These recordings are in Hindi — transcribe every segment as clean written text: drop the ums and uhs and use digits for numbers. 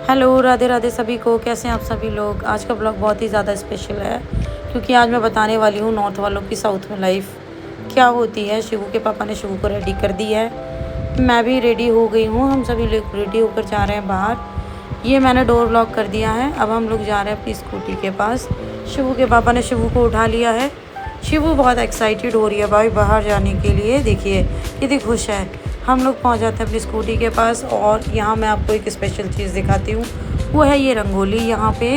हेलो, राधे राधे सभी को। कैसे हैं आप सभी लोग। आज का ब्लॉग बहुत ही ज़्यादा स्पेशल है क्योंकि आज मैं बताने वाली हूँ नॉर्थ वालों की साउथ में लाइफ क्या होती है। शिवू के पापा ने शिवू को रेडी कर दी है, मैं भी रेडी हो गई हूँ। हम सभी लोग रेडी होकर जा रहे हैं बाहर। ये मैंने डोर लॉक कर दिया है। अब हम लोग जा रहे हैं अपनी स्कूटी के पास। शिवू के पापा ने शिवू को उठा लिया है। शिवू बहुत एक्साइटेड हो रही है भाई बाहर जाने के लिए। देखिए कितनी खुश है। हम लोग पहुंच जाते हैं अपनी स्कूटी के पास और यहाँ मैं आपको एक स्पेशल चीज़ दिखाती हूँ। वो है ये रंगोली। यहाँ पे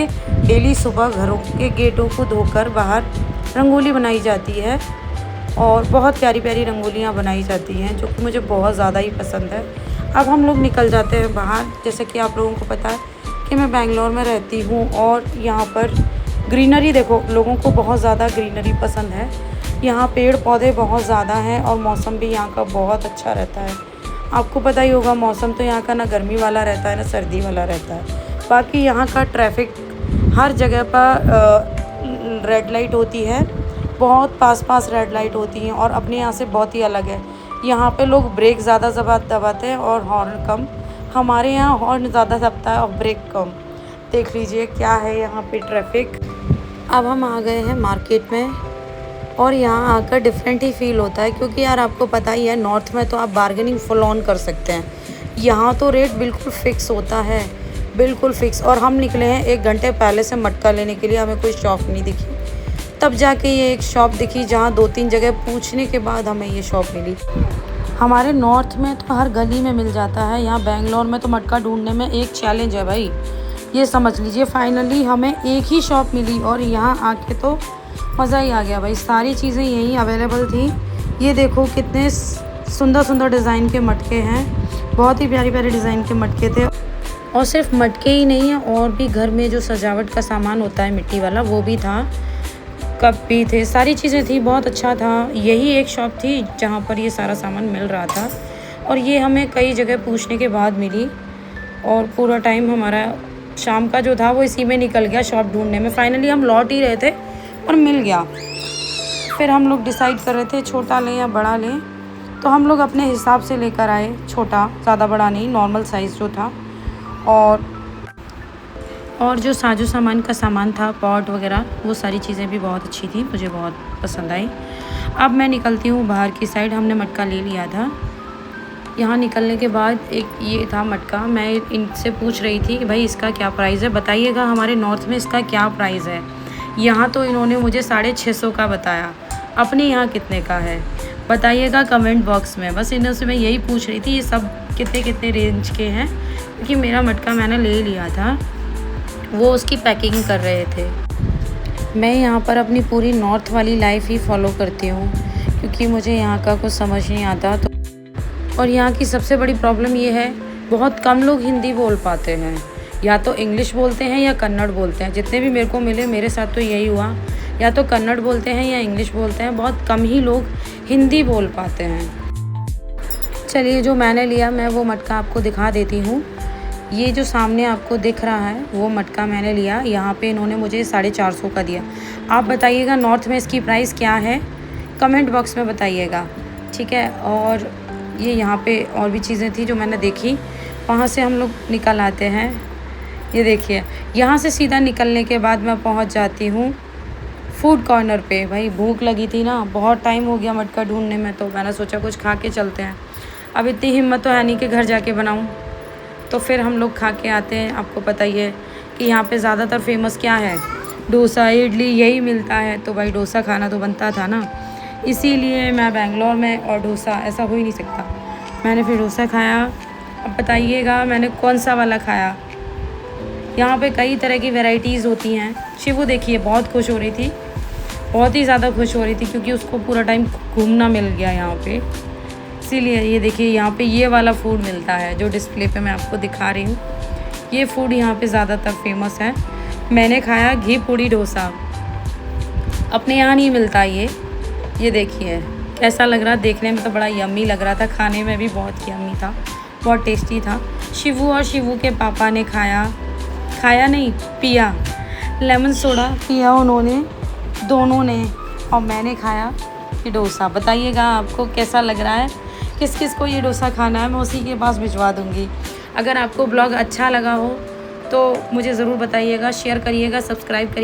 डेली सुबह घरों के गेटों को धोकर बाहर रंगोली बनाई जाती है और बहुत प्यारी प्यारी रंगोलियाँ बनाई जाती हैं जो कि मुझे बहुत ज़्यादा ही पसंद है। अब हम लोग निकल जाते हैं बाहर। जैसे कि आप लोगों को पता है कि मैं बेंगलोर में रहती हूँ और यहाँ पर ग्रीनरी देखो, लोगों को बहुत ज़्यादा ग्रीनरी पसंद है। यहाँ पेड़ पौधे बहुत ज़्यादा हैं और मौसम भी यहाँ का बहुत अच्छा रहता है। आपको पता ही होगा मौसम तो यहाँ का ना गर्मी वाला रहता है ना सर्दी वाला रहता है। बाकी यहाँ का ट्रैफिक हर जगह पर रेड लाइट होती है, बहुत पास पास रेड लाइट होती हैं और अपने यहाँ से बहुत ही अलग है। यहाँ पे लोग ब्रेक ज़्यादा दबाते हैं और हॉर्न कम। हमारे यहाँ हॉर्न ज़्यादा दबता है और ब्रेक कम। देख लीजिए क्या है यहाँ पे ट्रैफिक। अब हम आ गए हैं मार्केट में और यहाँ आकर डिफरेंट ही फील होता है क्योंकि यार आपको पता ही है नॉर्थ में तो आप बार्गेनिंग फुल ऑन कर सकते हैं। यहाँ तो रेट बिल्कुल फ़िक्स होता है, बिल्कुल फ़िक्स। और हम निकले हैं 1 घंटे पहले से मटका लेने के लिए। हमें कोई शॉप नहीं दिखी, तब जाके ये एक शॉप दिखी जहाँ 2-3 जगह पूछने के बाद हमें ये शॉप मिली। हमारे नॉर्थ में तो हर गली में मिल जाता है, यहाँ बेंगलोर में तो मटका ढूंढने में एक चैलेंज है भाई, ये समझ लीजिए। फाइनली हमें एक ही शॉप मिली और यहाँ आके तो मज़ा ही आ गया भाई। सारी चीज़ें यहीं अवेलेबल थी। ये देखो कितने सुंदर सुंदर डिज़ाइन के मटके हैं, बहुत ही प्यारी प्यारी डिज़ाइन के मटके थे। और सिर्फ मटके ही नहीं है, और भी घर में जो सजावट का सामान होता है मिट्टी वाला वो भी था, कप भी थे, सारी चीज़ें थी। बहुत अच्छा था। यही एक शॉप थी जहाँ पर ये सारा सामान मिल रहा था और ये हमें कई जगह पूछने के बाद मिली और पूरा टाइम हमारा शाम का जो था वो इसी में निकल गया शॉप ढूंढने में। फाइनली हम लौट ही रहे थे और मिल गया। फिर हम लोग डिसाइड कर रहे थे छोटा लें या बड़ा लें, तो हम लोग अपने हिसाब से लेकर आए छोटा, ज़्यादा बड़ा नहीं, नॉर्मल साइज़ जो था। और जो साजो सामान का सामान था, पॉट वगैरह, वो सारी चीज़ें भी बहुत अच्छी थी, मुझे बहुत पसंद आई। अब मैं निकलती हूँ बाहर की साइड। हमने मटका ले लिया था। यहाँ निकलने के बाद एक ये था मटका। मैं इनसे पूछ रही थी कि भाई इसका क्या प्राइस है, बताइएगा हमारे नॉर्थ में इसका क्या प्राइस है। यहाँ तो इन्होंने मुझे 650 का बताया। अपने यहाँ कितने का है बताइएगा कमेंट बॉक्स में। बस इन्हों से मैं यही पूछ रही थी ये सब कितने कितने रेंज के हैं, क्योंकि मेरा मटका मैंने ले लिया था। वो उसकी पैकिंग कर रहे थे। मैं यहाँ पर अपनी पूरी नॉर्थ वाली लाइफ ही फॉलो करती हूँ क्योंकि मुझे यहाँ का कुछ समझ नहीं आता। तो और यहाँ की सबसे बड़ी प्रॉब्लम ये है, बहुत कम लोग हिंदी बोल पाते हैं, या तो इंग्लिश बोलते हैं या कन्नड़ बोलते हैं। जितने भी मेरे को मिले, मेरे साथ तो यही हुआ, या तो कन्नड़ बोलते हैं या इंग्लिश बोलते हैं। बहुत कम ही लोग हिंदी बोल पाते हैं। चलिए, जो मैंने लिया मैं वो मटका आपको दिखा देती हूँ। ये जो सामने आपको दिख रहा है वो मटका मैंने लिया। यहाँ पे इन्होंने मुझे 450 का दिया। आप बताइएगा नॉर्थ में इसकी प्राइस क्या है, कमेंट बॉक्स में बताइएगा, ठीक है। और ये यहाँ पे और भी चीज़ें थी जो मैंने देखी। वहाँ से हम लोग निकल आते हैं। ये देखिए, यहाँ से सीधा निकलने के बाद मैं पहुँच जाती हूँ फूड कॉर्नर पे। भाई भूख लगी थी ना, बहुत टाइम हो गया मटका ढूंढने में, तो मैंने सोचा कुछ खा के चलते हैं। अब इतनी हिम्मत तो है नहीं कि घर जाके बनाऊँ, तो फिर हम लोग खा के आते हैं। आपको पता ही है कि यहाँ पे ज़्यादातर फेमस क्या है, डोसा इडली यही मिलता है। तो भाई डोसा खाना तो बनता था ना, इसीलिए मैं बेंगलोर में और डोसा ऐसा हो ही नहीं सकता। मैंने फिर डोसा खाया। अब बताइएगा मैंने कौन सा वाला खाया। यहाँ पे कई तरह की वैरायटीज़ होती हैं। शिवू देखिए बहुत खुश हो रही थी, बहुत ही ज़्यादा खुश हो रही थी क्योंकि उसको पूरा टाइम घूमना मिल गया यहाँ पे। इसीलिए ये देखिए यहाँ पे ये वाला फूड मिलता है जो डिस्प्ले पे मैं आपको दिखा रही हूँ। ये फूड यहाँ पे ज़्यादातर फेमस है। मैंने खाया घी पूड़ी डोसा, अपने यहाँ नहीं मिलता ये देखिए कैसा लग रहा। देखने में तो बड़ा यम्मी लग रहा था, खाने में भी बहुत यम्मी था, बहुत टेस्टी था। शिवू और शिवू के पापा ने खाया नहीं, पिया, लेमन सोडा पिया उन्होंने, दोनों ने, और मैंने खाया ये डोसा। बताइएगा आपको कैसा लग रहा है, किस किस को ये डोसा खाना है, मैं उसी के पास भिजवा दूँगी। अगर आपको ब्लॉग अच्छा लगा हो तो मुझे ज़रूर बताइएगा, शेयर करिएगा, सब्सक्राइब करिए।